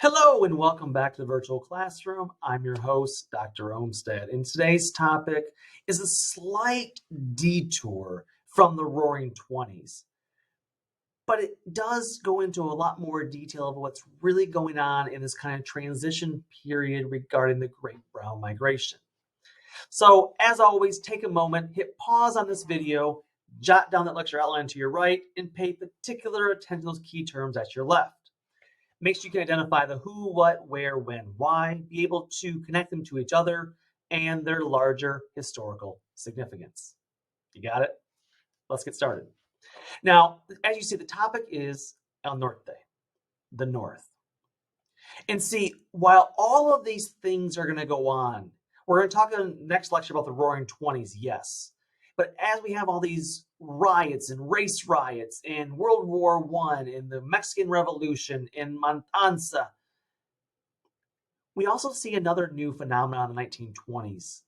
Hello and welcome back to the virtual classroom. I'm your host, Dr. Olmsted, and today's topic is a slight detour from the Roaring Twenties, but it does go into a lot more detail of what's really going on in this kind of transition period regarding the Great Brown Migration. So, as always, take a moment, hit pause on this video, jot down that lecture outline to your right, and pay particular attention to those key terms at your left. Make sure you can identify the who, what, where, when, why, be able to connect them to each other and their larger historical significance. You got it? Let's get started. Now, as you see, the topic is El Norte, the North. And see, while all of these things are going to go on, we're going to talk in the next lecture about the Roaring Twenties, yes. But as we have all these riots and race riots and World War I and the Mexican Revolution and Matanza, we also see another new phenomenon in the 1920s,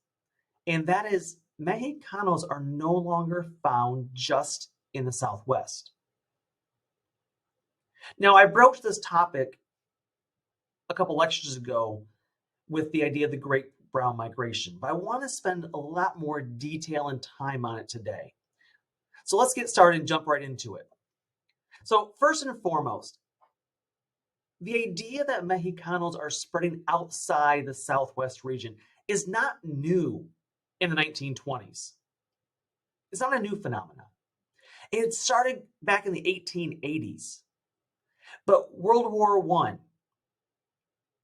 and that is Mexicanos are no longer found just in the Southwest. Now, I broached this topic a couple lectures ago with the idea of the Great Brown Migration, but I want to spend a lot more detail and time on it today. So let's get started and jump right into it. So first and foremost, the idea that Mexicanos are spreading outside the Southwest region is not new in the 1920s. It's not a new phenomenon. It started back in the 1880s. But World War I,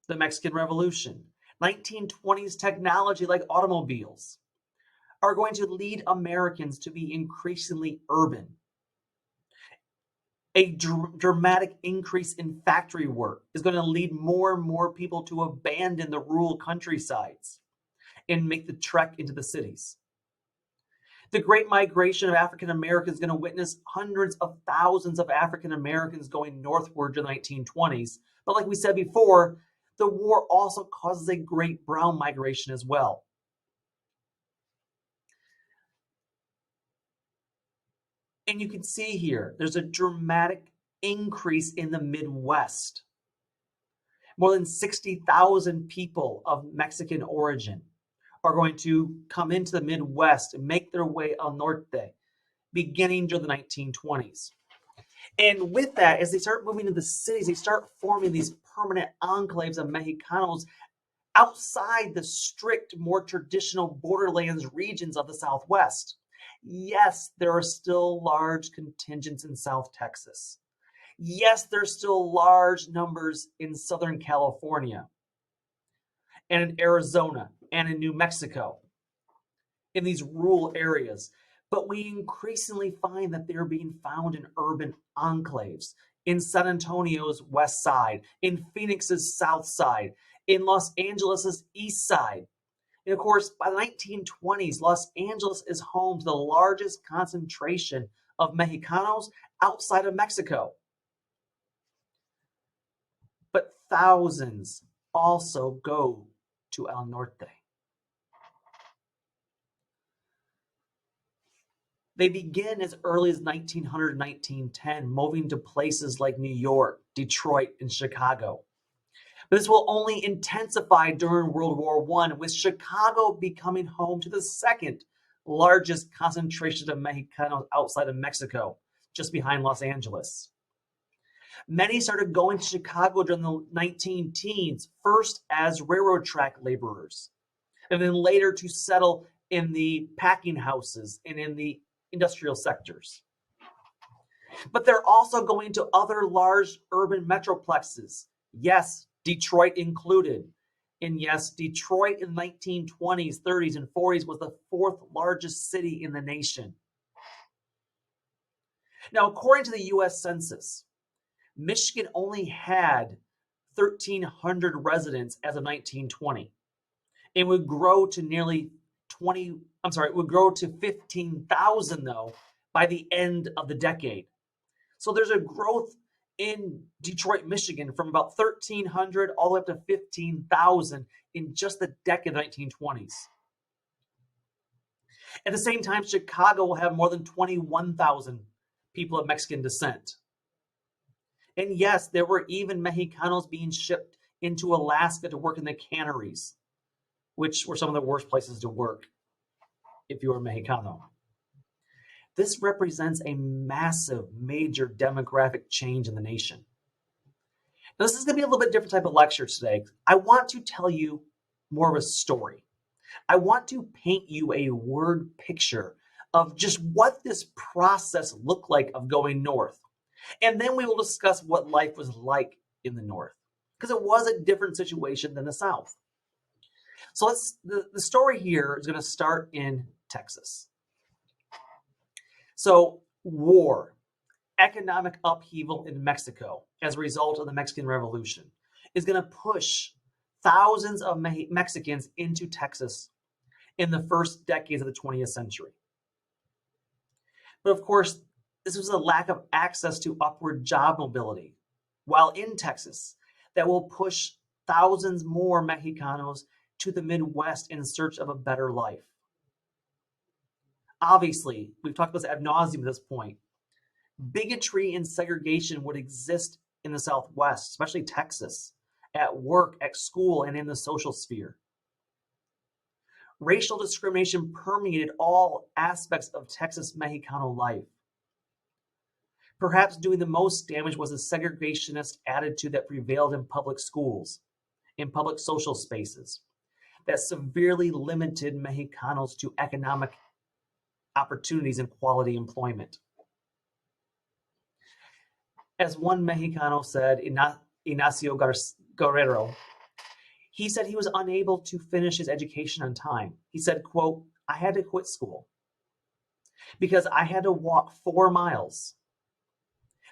the Mexican Revolution, 1920s technology like automobiles are going to lead Americans to be increasingly urban. A dramatic increase in factory work is going to lead more and more people to abandon the rural countrysides and make the trek into the cities. The Great Migration of African Americans is going to witness hundreds of thousands of African Americans going northward to the 1920s. But like we said before, the war also causes a Great Brown Migration as well. And you can see here, there's a dramatic increase in the Midwest. More than 60,000 people of Mexican origin are going to come into the Midwest and make their way al norte, beginning during the 1920s. And with that, as they start moving to the cities, they start forming these permanent enclaves of Mexicanos outside the strict, more traditional borderlands regions of the Southwest. Yes, there are still large contingents in South Texas. Yes, there's still large numbers in Southern California and in Arizona and in New Mexico, in these rural areas. But we increasingly find that they're being found in urban enclaves, in San Antonio's west side, in Phoenix's south side, in Los Angeles' east side. And of course, by the 1920s, Los Angeles is home to the largest concentration of Mexicanos outside of Mexico. But thousands also go to El Norte. They begin as early as 1900, 1910, moving to places like New York, Detroit, and Chicago. But this will only intensify during World War I, with Chicago becoming home to the second largest concentration of Mexicanos outside of Mexico, just behind Los Angeles. Many started going to Chicago during the 19 teens, first as railroad track laborers, and then later to settle in the packing houses and in the industrial sectors. But they're also going to other large urban metroplexes. Yes, Detroit included. And yes, Detroit in the 1920s, 30s, and 40s was the fourth largest city in the nation. Now, according to the US Census, Michigan only had 1,300 residents as of 1920. It would grow to it would grow to 15,000 though by the end of the decade. So there's a growth in Detroit, Michigan from about 1,300 all the way up to 15,000 in just the decade of the 1920s. At the same time, Chicago will have more than 21,000 people of Mexican descent. And yes, there were even Mexicanos being shipped into Alaska to work in the canneries, which were some of the worst places to work if you were Mexicano. This represents a massive, major demographic change in the nation. Now, this is going to be a little bit different type of lecture today. I want to tell you more of a story. I want to paint you a word picture of just what this process looked like of going north. And then we will discuss what life was like in the north, because it was a different situation than the south. So the story here is going to start in Texas. So war, economic upheaval in Mexico as a result of the Mexican Revolution is going to push thousands of Mexicans into Texas in the first decades of the 20th century. But of course, this was a lack of access to upward job mobility while in Texas that will push thousands more Mexicanos to the Midwest in search of a better life. Obviously, we've talked about this ad nauseum at this point. Bigotry and segregation would exist in the Southwest, especially Texas, at work, at school, and in the social sphere. Racial discrimination permeated all aspects of Texas Mexicano life. Perhaps doing the most damage was the segregationist attitude that prevailed in public schools, in public social spaces, that severely limited Mexicanos to economic opportunities and quality employment. As one Mexicano said, Ignacio Guerrero, he said he was unable to finish his education on time. He said, quote, "I had to quit school because I had to walk 4 miles.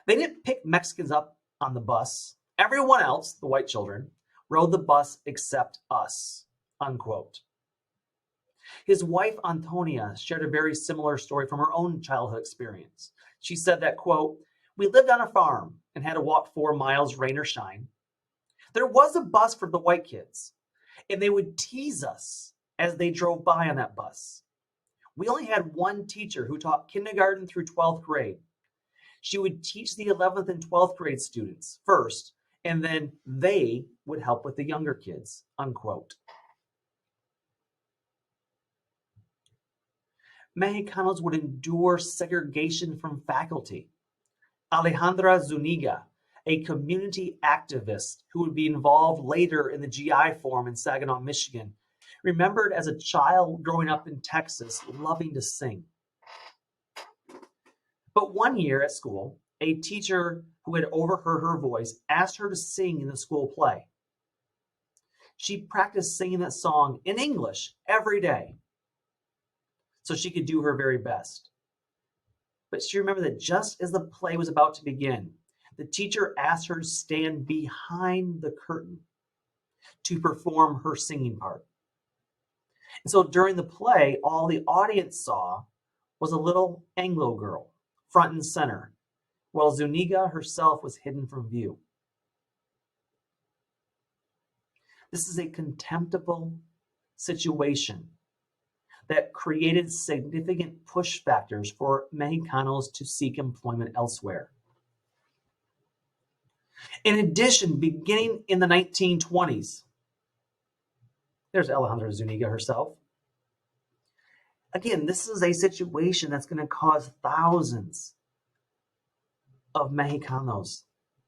They didn't pick Mexicans up on the bus. Everyone else, the white children, rode the bus except us," unquote. His wife, Antonia, shared a very similar story from her own childhood experience. She said that, quote, "We lived on a farm and had to walk 4 miles, rain or shine. There was a bus for the white kids, and they would tease us as they drove by on that bus. We only had one teacher who taught kindergarten through 12th grade. She would teach the 11th and 12th grade students first, and then they would help with the younger kids," unquote. Mexicanos would endure segregation from faculty. Alejandra Zuniga, a community activist who would be involved later in the GI Forum in Saginaw, Michigan, remembered as a child growing up in Texas loving to sing. But one year at school, a teacher who had overheard her voice asked her to sing in the school play. She practiced singing that song in English every day so she could do her very best. But she remembered that just as the play was about to begin, the teacher asked her to stand behind the curtain to perform her singing part. And so during the play, all the audience saw was a little Anglo girl, front and center, while Zuniga herself was hidden from view. This is a contemptible situation that created significant push factors for Mexicanos to seek employment elsewhere. In addition, beginning in the 1920s, there's Alejandra Zuniga herself. Again, this is a situation that's going to cause thousands of Mexicanos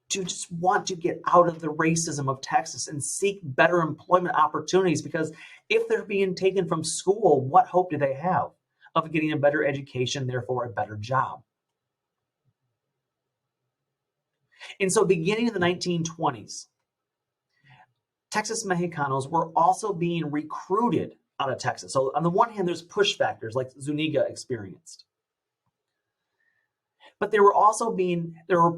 to just want to get out of the racism of Texas and seek better employment opportunities, because if they're being taken from school, what hope do they have of getting a better education, therefore a better job? And so beginning in the 1920s, Texas Mexicanos were also being recruited out of Texas. So on the one hand, there's push factors like Zuniga experienced. But there were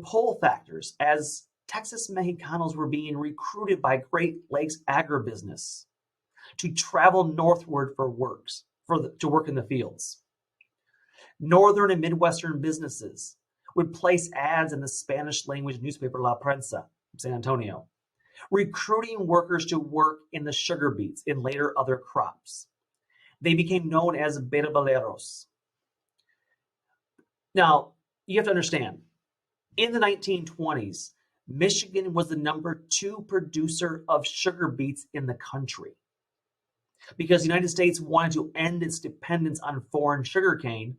pull factors as Texas Mexicanos were being recruited by Great Lakes agribusiness to travel northward to work in the fields. Northern and Midwestern businesses would place ads in the Spanish language newspaper La Prensa in San Antonio, recruiting workers to work in the sugar beets and later other crops. They became known as betabaleros. Now, you have to understand, in the 1920s, Michigan was the #2 producer of sugar beets in the country because the United States wanted to end its dependence on foreign sugarcane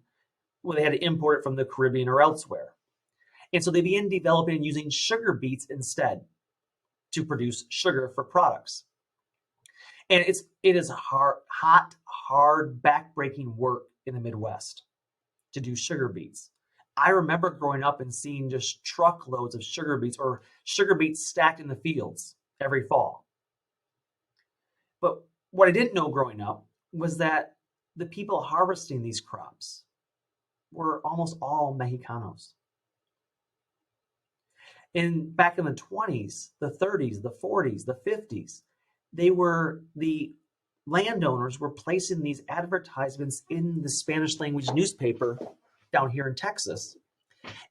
when they had to import it from the Caribbean or elsewhere. And so they began developing and using sugar beets instead to produce sugar for products. And it is hard, back-breaking work in the Midwest to do sugar beets. I remember growing up and seeing just truckloads of sugar beets or sugar beets stacked in the fields every fall. But what I didn't know growing up was that the people harvesting these crops were almost all Mexicanos. Back in the 20s, the 30s, the 40s, the 50s, the landowners were placing these advertisements in the Spanish language newspaper down here in Texas.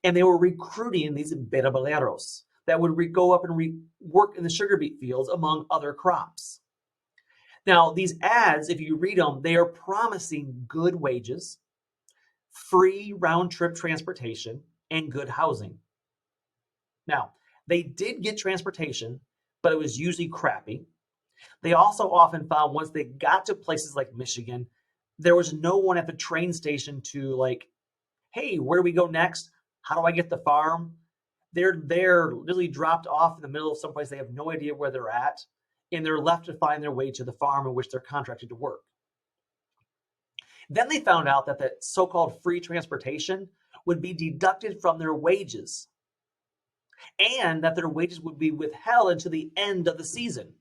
And they were recruiting these beraboleros that would go up and work in the sugar beet fields among other crops. Now, these ads, if you read them, they are promising good wages, free round-trip transportation, and good housing. Now, they did get transportation, but it was usually crappy. They also often found once they got to places like Michigan, there was no one at the train station to like, hey, where do we go next? How do I get the farm? They're literally dropped off in the middle of someplace. They have no idea where they're at, and they're left to find their way to the farm in which they're contracted to work. Then they found out that that so-called free transportation would be deducted from their wages, and that their wages would be withheld until the end of the season.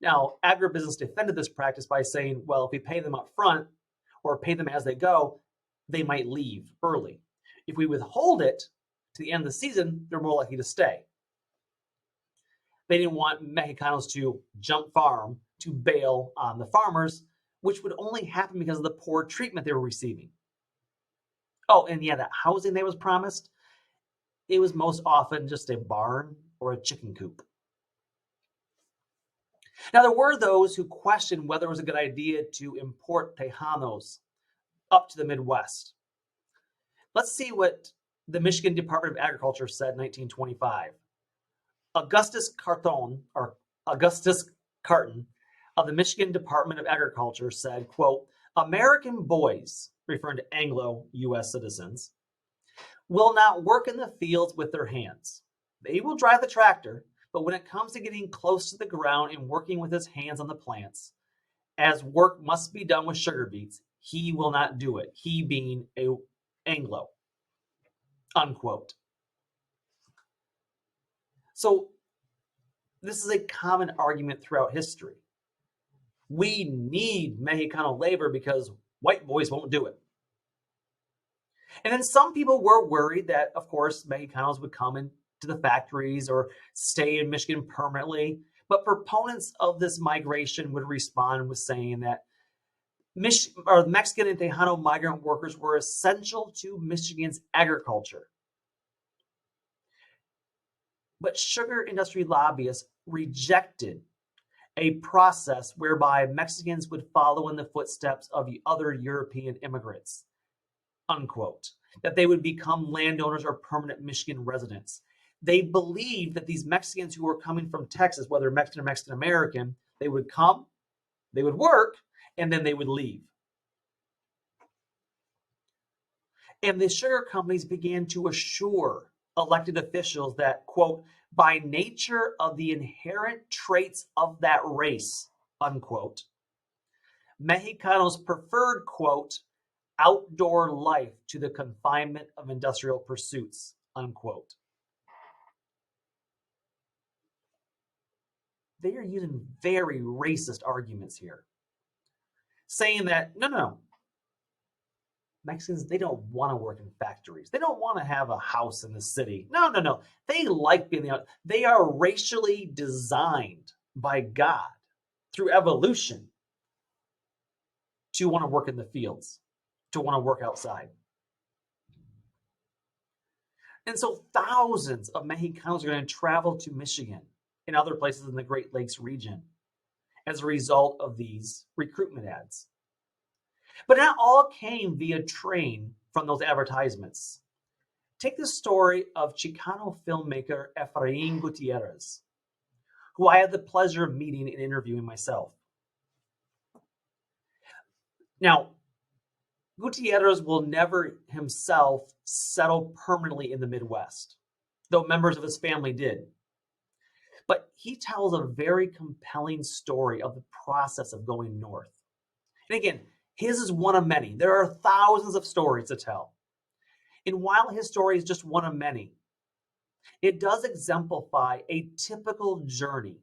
Now, agribusiness defended this practice by saying, well, if we pay them up front or pay them as they go, they might leave early. If we withhold it to the end of the season, they're more likely to stay. They didn't want Mexicanos to jump farm to bail on the farmers, which would only happen because of the poor treatment they were receiving. Oh, and yeah, that housing that was promised, it was most often just a barn or a chicken coop. Now, there were those who questioned whether it was a good idea to import Tejanos up to the Midwest. Let's see what the Michigan Department of Agriculture said in 1925. Augustus Carton of the Michigan Department of Agriculture said, quote, American boys, referring to Anglo-U.S. citizens, will not work in the fields with their hands. They will drive the tractor, but when it comes to getting close to the ground and working with his hands on the plants, as work must be done with sugar beets, he will not do it, he being a Anglo, unquote. So this is a common argument throughout history. We need Mexicano labor because white boys won't do it. And then some people were worried that, of course, Mexicanos would come into the factories or stay in Michigan permanently. But proponents of this migration would respond with saying that Mexican and Tejano migrant workers were essential to Michigan's agriculture. But sugar industry lobbyists rejected a process whereby Mexicans would follow in the footsteps of the other European immigrants, unquote, that they would become landowners or permanent Michigan residents. They believed that these Mexicans who were coming from Texas, whether Mexican or Mexican American, they would come, they would work, and then they would leave. And the sugar companies began to assure elected officials that, quote, by nature of the inherent traits of that race, unquote, Mexicanos preferred, quote, outdoor life to the confinement of industrial pursuits, unquote. They are using very racist arguments here, saying that, no, Mexicans, they don't want to work in factories. They don't want to have a house in the city. No. They like being out. They are racially designed by God through evolution to want to work in the fields, to want to work outside. And so thousands of Mexicanos are going to travel to Michigan and other places in the Great Lakes region as a result of these recruitment ads. But not all came via train from those advertisements. Take the story of Chicano filmmaker Efrain Gutierrez, who I had the pleasure of meeting and interviewing myself. Now, Gutierrez will never himself settle permanently in the Midwest, though members of his family did. But he tells a very compelling story of the process of going north. And again, his is one of many. There are thousands of stories to tell. And while his story is just one of many, it does exemplify a typical journey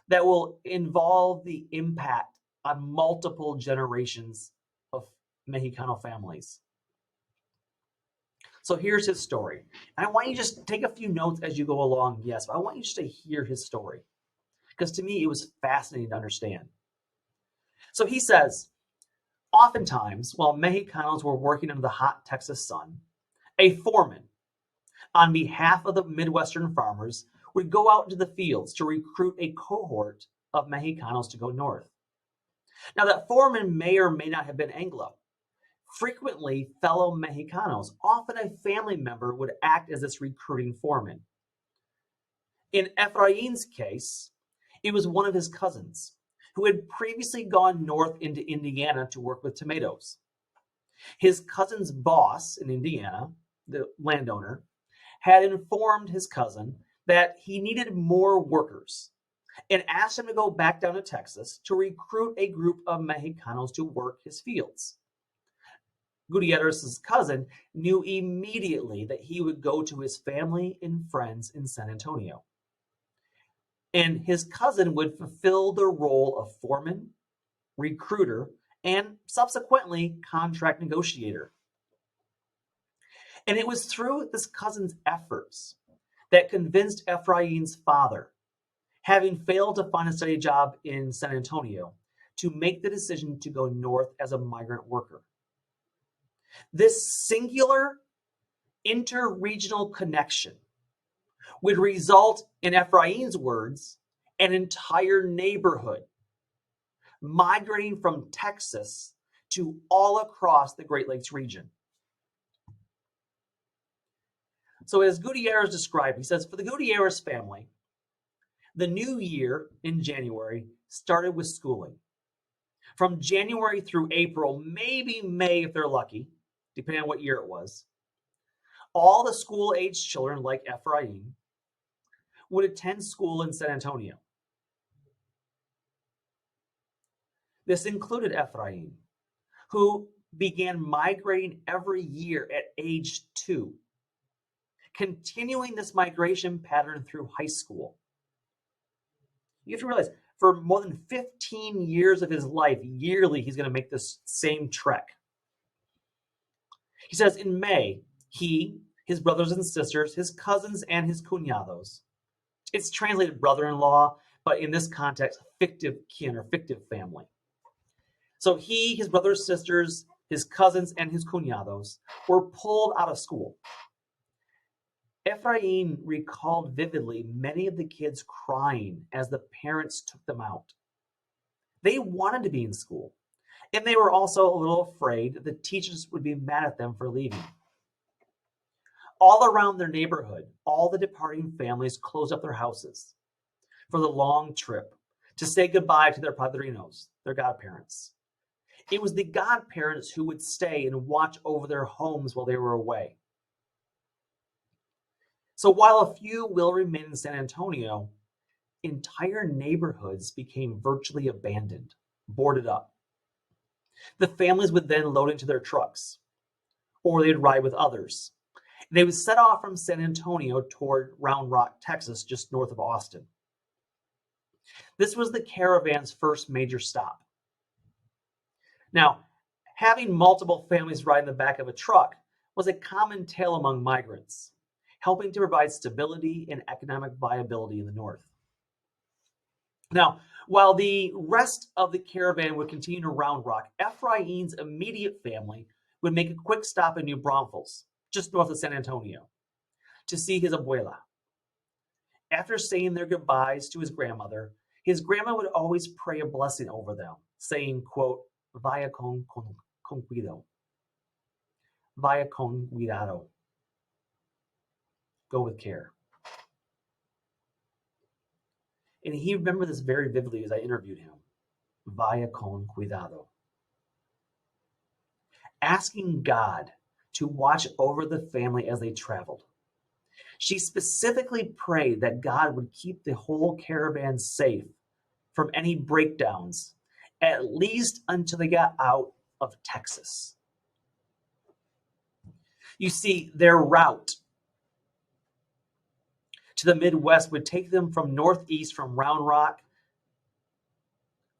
that will involve the impact on multiple generations of Mexicano families. So here's his story. And I want you to just take a few notes as you go along, yes, but I want you just to hear his story. Because to me, it was fascinating to understand. So he says, oftentimes, while Mexicanos were working under the hot Texas sun, a foreman, on behalf of the Midwestern farmers, would go out into the fields to recruit a cohort of Mexicanos to go north. Now, that foreman may or may not have been Anglo. Frequently, fellow Mexicanos, often a family member, would act as this recruiting foreman. In Efrain's case, it was one of his cousins who had previously gone north into Indiana to work with tomatoes. His cousin's boss in Indiana, the landowner, had informed his cousin that he needed more workers and asked him to go back down to Texas to recruit a group of Mexicanos to work his fields. Gutierrez's cousin knew immediately that he would go to his family and friends in San Antonio. And his cousin would fulfill the role of foreman, recruiter, and subsequently contract negotiator. And it was through this cousin's efforts that convinced Efrain's father, having failed to find a steady job in San Antonio, to make the decision to go north as a migrant worker. This singular interregional connection would result, in Efrain's words, an entire neighborhood migrating from Texas to all across the Great Lakes region. So as Gutierrez described, he says, for the Gutierrez family, the new year in January started with schooling. From January through April, maybe May if they're lucky, depending on what year it was, all the school-aged children like Efrain would attend school in San Antonio. This included Efrain, who began migrating every year at age 2, continuing this migration pattern through high school. You have to realize, for more than 15 years of his life, yearly, he's going to make this same trek. He says in May, he, his brothers and sisters, his cousins, and his cuñados, it's translated brother-in-law, but in this context, fictive kin or fictive family. So he, his brothers, sisters, his cousins, and his cuñados were pulled out of school. Efrain recalled vividly many of the kids crying as the parents took them out. They wanted to be in school, and they were also a little afraid that the teachers would be mad at them for leaving. All around their neighborhood, all the departing families closed up their houses for the long trip to say goodbye to their padrinos, their godparents. It was the godparents who would stay and watch over their homes while they were away. So while a few will remain in San Antonio, entire neighborhoods became virtually abandoned, boarded up. The families would then load into their trucks, or they'd ride with others. They would set off from San Antonio toward Round Rock, Texas, just north of Austin. This was the caravan's first major stop. Now, having multiple families ride in the back of a truck was a common tale among migrants, helping to provide stability and economic viability in the north. Now, while the rest of the caravan would continue to Round Rock, Efrain's immediate family would make a quick stop in New Braunfels, just north of San Antonio, to see his abuela. After saying their goodbyes to his grandma would always pray a blessing over them, saying, quote, "Vaya con cuidado." Vaya con cuidado. Go with care. And he remembered this very vividly as I interviewed him. Vaya con cuidado. Asking God to watch over the family as they traveled. She specifically prayed that God would keep the whole caravan safe from any breakdowns, at least until they got out of Texas. You see, their route to the Midwest would take them from northeast from Round Rock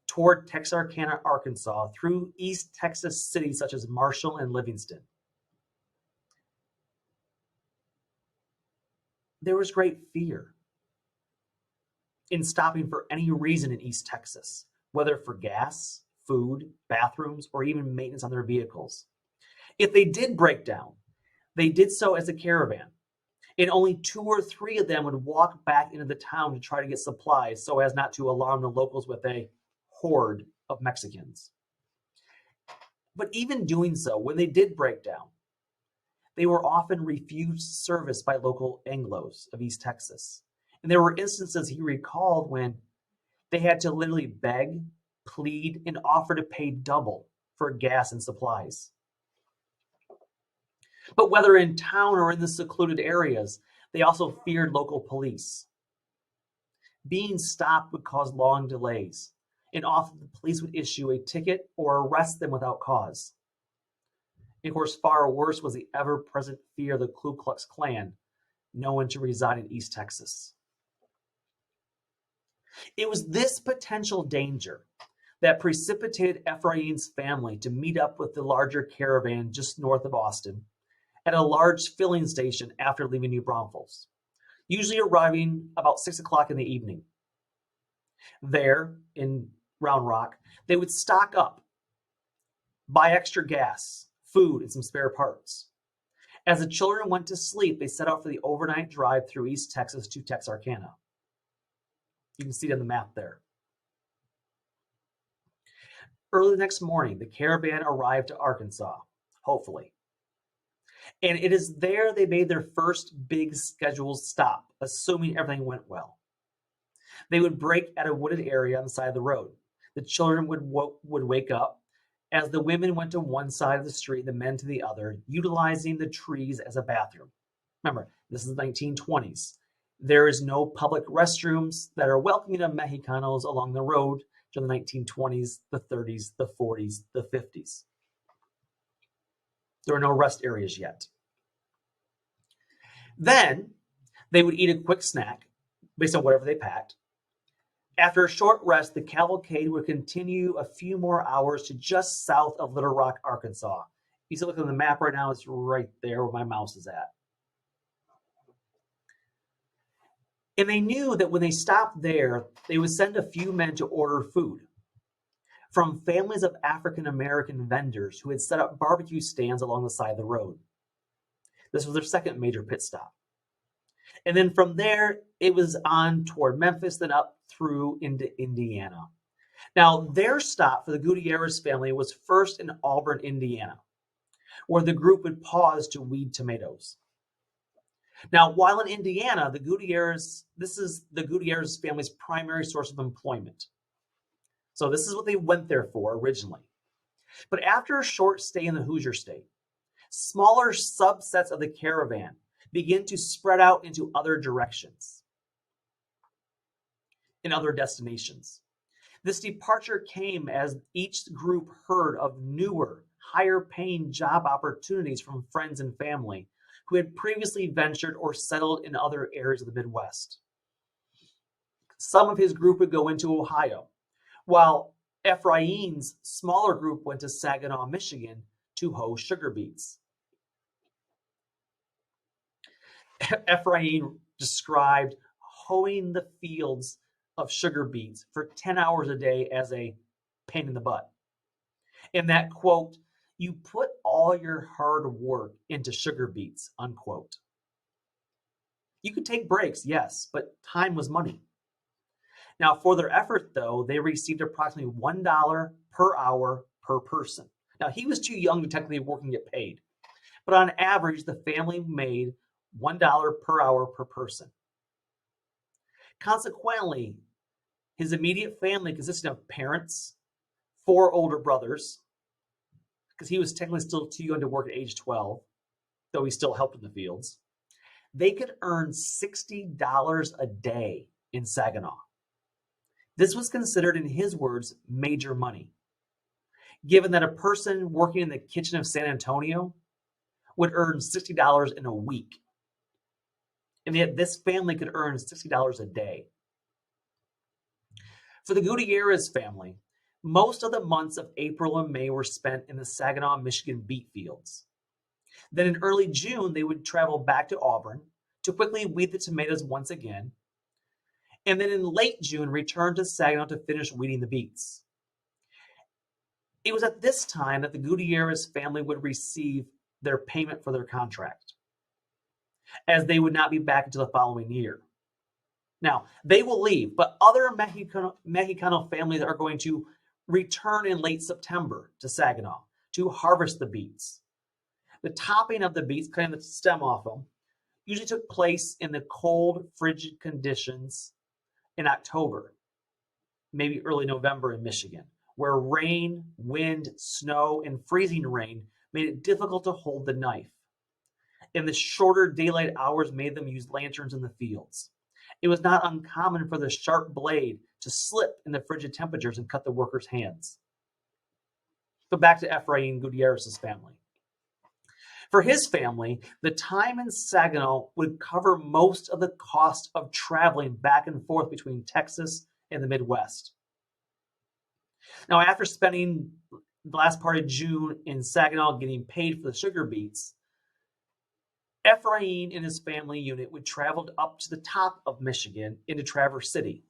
toward Texarkana, Arkansas, through East Texas cities such as Marshall and Livingston. There was great fear in stopping for any reason in East Texas, whether for gas, food, bathrooms, or even maintenance on their vehicles. If they did break down, they did so as a caravan, and only 2 or 3 of them would walk back into the town to try to get supplies so as not to alarm the locals with a horde of Mexicans. But even doing so, when they did break down, they were often refused service by local Anglos of East Texas. And there were instances he recalled when they had to literally beg, plead, and offer to pay double for gas and supplies. But whether in town or in the secluded areas, they also feared local police. Being stopped would cause long delays, and often the police would issue a ticket or arrest them without cause. And of course, far worse was the ever-present fear of the Ku Klux Klan, known to reside in East Texas. It was this potential danger that precipitated Ephraim's family to meet up with the larger caravan just north of Austin at a large filling station after leaving New Braunfels, usually arriving about 6 o'clock in the evening. There, in Round Rock, they would stock up, buy extra gas, food, and some spare parts. As the children went to sleep, they set out for the overnight drive through East Texas to Texarkana. You can see it on the map there. Early the next morning, the caravan arrived to Arkansas, hopefully. And it is there they made their first big scheduled stop, assuming everything went well. They would break at a wooded area on the side of the road. The children would wake up as the women went to one side of the street, the men to the other, utilizing the trees as a bathroom. Remember, this is the 1920s. There is no public restrooms that are welcoming of Mexicanos along the road during the 1920s, the 30s, the 40s, the 50s. There are no rest areas yet. Then they would eat a quick snack based on whatever they packed. After a short rest, the cavalcade would continue a few more hours to just south of Little Rock, Arkansas. You see, look on the map right now, it's right there where my mouse is at. And they knew that when they stopped there, they would send a few men to order food from families of African American vendors who had set up barbecue stands along the side of the road. This was their second major pit stop. And then from there, it was on toward Memphis, then up through into Indiana. Now, their stop for the Gutierrez family was first in Auburn, Indiana, where the group would pause to weed tomatoes. Now, while in Indiana, this is the Gutierrez family's primary source of employment. So this is what they went there for originally. But after a short stay in the Hoosier State, smaller subsets of the caravan begin to spread out into other directions, in other destinations. This departure came as each group heard of newer, higher-paying job opportunities from friends and family who had previously ventured or settled in other areas of the Midwest. Some of his group would go into Ohio, while Ephraim's smaller group went to Saginaw, Michigan to hoe sugar beets. Ephraim described hoeing the fields of sugar beets for 10 hours a day as a pain in the butt. In that quote, "You put all your hard work into sugar beets," unquote. You could take breaks, yes, but time was money. Now, for their effort, though, they received approximately $1 per hour per person. Now, he was too young to technically work and get paid, but on average, the family made $1 per hour per person. Consequently, his immediate family consisted of parents, 4 older brothers, because he was technically still too young to work at age 12, though he still helped in the fields. They could earn $60 a day in Saginaw. This was considered, in his words, major money, given that a person working in the kitchen of San Antonio would earn $60 in a week. And yet this family could earn $60 a day. For the Gutierrez family, most of the months of April and May were spent in the Saginaw, Michigan beet fields. Then in early June, they would travel back to Auburn to quickly weed the tomatoes once again, and then in late June, return to Saginaw to finish weeding the beets. It was at this time that the Gutierrez family would receive their payment for their contract, as they would not be back until the following year. Now, they will leave, but other Mexicano families are going to return in late September to Saginaw to harvest the beets. The topping of the beets, cutting the stem off them, usually took place in the cold, frigid conditions in October, maybe early November in Michigan, where rain, wind, snow, and freezing rain made it difficult to hold the knife. And the shorter daylight hours made them use lanterns in the fields. It was not uncommon for the sharp blade to slip in the frigid temperatures and cut the workers' hands. But back to Ephraim Gutierrez's family. For his family, the time in Saginaw would cover most of the cost of traveling back and forth between Texas and the Midwest. Now, after spending the last part of June in Saginaw getting paid for the sugar beets, Ephraim and his family unit would travel up to the top of Michigan into Traverse City,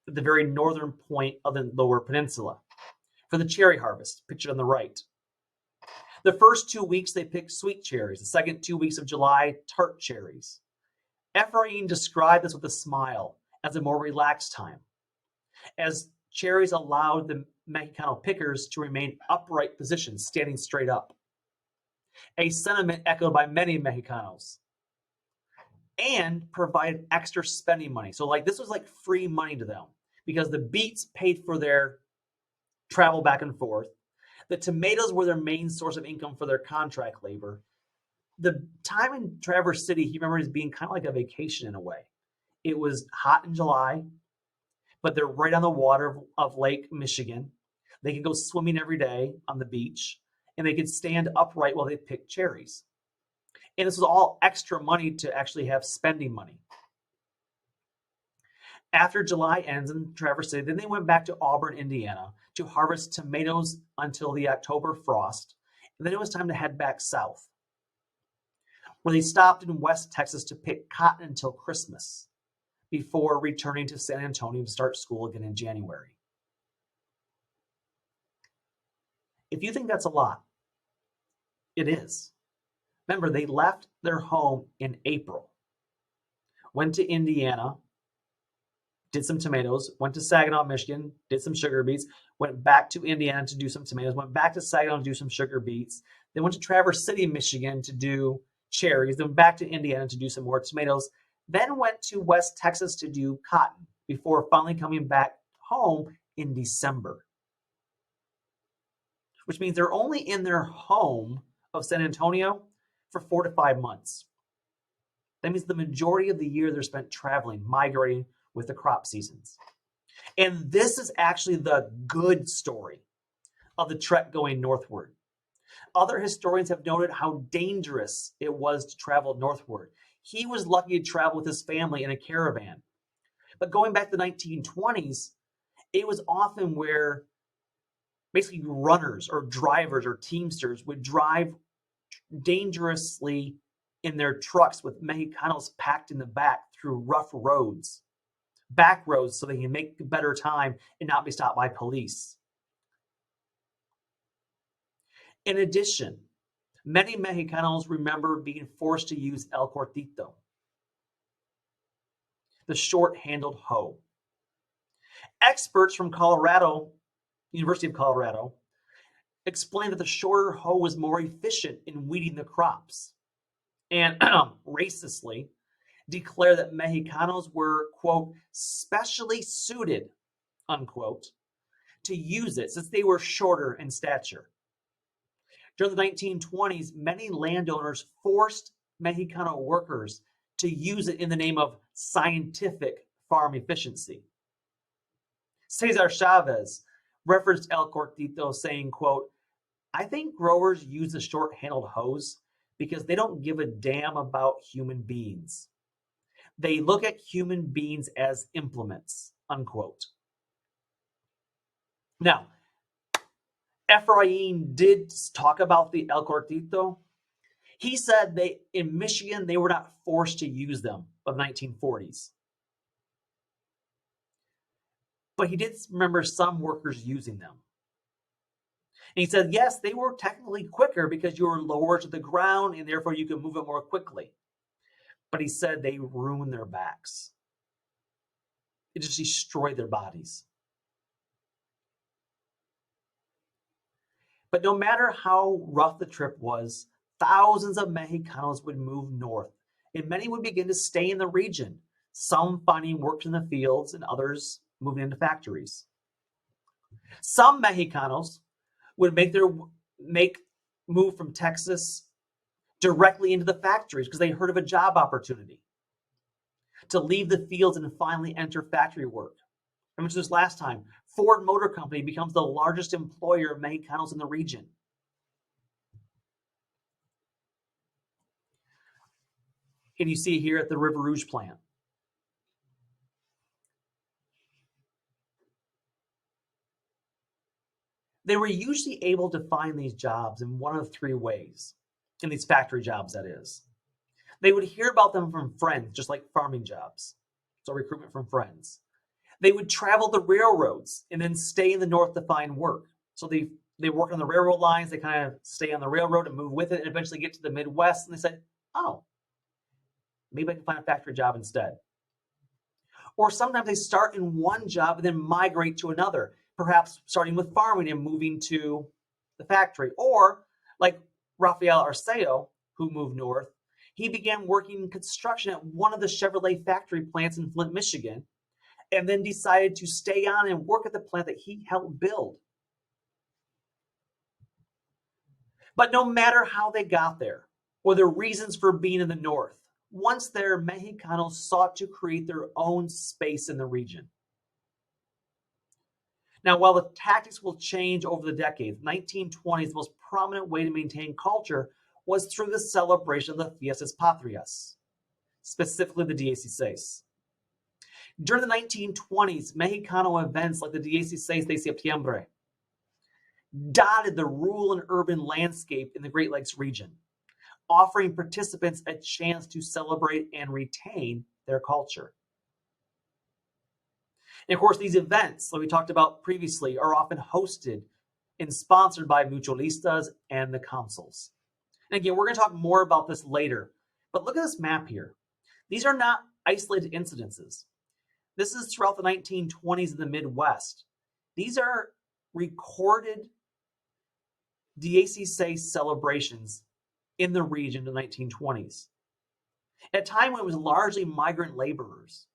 at the very northern point of the Lower Peninsula, for the cherry harvest, pictured on the right. The first 2 weeks they picked sweet cherries, the second 2 weeks of July, tart cherries. Ephraim described this with a smile as a more relaxed time, as cherries allowed the Mexicano pickers to remain upright positions, standing straight up. A sentiment echoed by many Mexicanos, and provided extra spending money. So this was like free money to them because the beets paid for their travel back and forth. The tomatoes were their main source of income for their contract labor. The time in Traverse City, he remembers being kind of like a vacation in a way. It was hot in July, but they're right on the water of Lake Michigan. They could go swimming every day on the beach, and they could stand upright while they picked cherries. And this was all extra money to actually have spending money. After July ends in Traverse City, then they went back to Auburn, Indiana to harvest tomatoes until the October frost. And then it was time to head back south, where they stopped in West Texas to pick cotton until Christmas before returning to San Antonio to start school again in January. If you think that's a lot, it is. Remember, they left their home in April, went to Indiana, did some tomatoes, went to Saginaw, Michigan, did some sugar beets, went back to Indiana to do some tomatoes, went back to Saginaw to do some sugar beets, then went to Traverse City, Michigan to do cherries, then back to Indiana to do some more tomatoes, then went to West Texas to do cotton before finally coming back home in December. Which means they're only in their home of San Antonio for 4 to 5 months. That means the majority of the year they're spent traveling, migrating with the crop seasons. And this is actually the good story of the trek going northward. Other historians have noted how dangerous it was to travel northward. He was lucky to travel with his family in a caravan. But going back to the 1920s, it was often where basically runners or drivers or teamsters would drive dangerously in their trucks with Mexicanos packed in the back through rough roads, back roads, so they can make better time and not be stopped by police. In addition, many Mexicanos remember being forced to use el cortito, the short-handled hoe. Experts from Colorado, University of Colorado, explained that the shorter hoe was more efficient in weeding the crops. and racistly declared that Mexicanos were, quote, specially suited, unquote, to use it since they were shorter in stature. During the 1920s, many landowners forced Mexicano workers to use it in the name of scientific farm efficiency. Cesar Chavez referenced El Cortito saying, quote, I think growers use the short-handled hose because they don't give a damn about human beings. They look at human beings as implements, unquote. Now, Efrain did talk about the El Cortito. He said they in Michigan they were not forced to use them of 1940s. But he did remember some workers using them. And he said, yes, they were technically quicker because you were lower to the ground and therefore you could move it more quickly. But he said they ruined their backs. It just destroyed their bodies. But no matter how rough the trip was, thousands of Mexicanos would move north, and many would begin to stay in the region, some finding work in the fields and others moving into factories. Some Mexicanos would make move from Texas directly into the factories because they heard of a job opportunity to leave the fields and finally enter factory work. I mentioned this last time. Ford Motor Company becomes the largest employer of Mexicanos in the region. And you see here at the River Rouge plant. They were usually able to find these jobs in one of three ways, in these factory jobs, that is. They would hear about them from friends, just like farming jobs. So recruitment from friends. They would travel the railroads and then stay in the north to find work. So they work on the railroad lines, they kind of stay on the railroad and move with it and eventually get to the Midwest and they said, oh, maybe I can find a factory job instead. Or sometimes they start in one job and then migrate to another, perhaps starting with farming and moving to the factory. Or like Rafael Arceo, who moved north, he began working in construction at one of the Chevrolet factory plants in Flint, Michigan, and then decided to stay on and work at the plant that he helped build. But no matter how they got there, or their reasons for being in the north, once there, Mexicanos sought to create their own space in the region. Now, while the tactics will change over the decades, 1920s, the most prominent way to maintain culture was through the celebration of the Fiestas Patrias, specifically the Dia 16. During the 1920s, Mexicano events like the Dia 16 de Septiembre dotted the rural and urban landscape in the Great Lakes region, offering participants a chance to celebrate and retain their culture. And of course, these events, like we talked about previously, are often hosted and sponsored by mutualistas and the councils. And again, we're going to talk more about this later, but look at this map here. These are not isolated incidences. This is throughout the 1920s in the Midwest. These are recorded Dia 16 celebrations in the region in the 1920s. At a time when it was largely migrant laborers.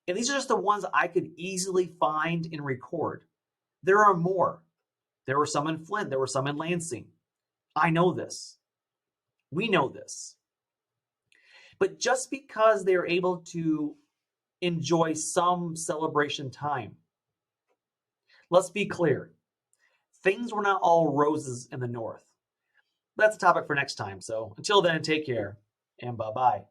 And these are just the ones I could easily find and record. There are more. There were some in Flint. There were some in Lansing. I know this. We know this. But just because they're able to enjoy some celebration time, let's be clear. Things were not all roses in the North. That's a topic for next time. So until then, take care and bye-bye.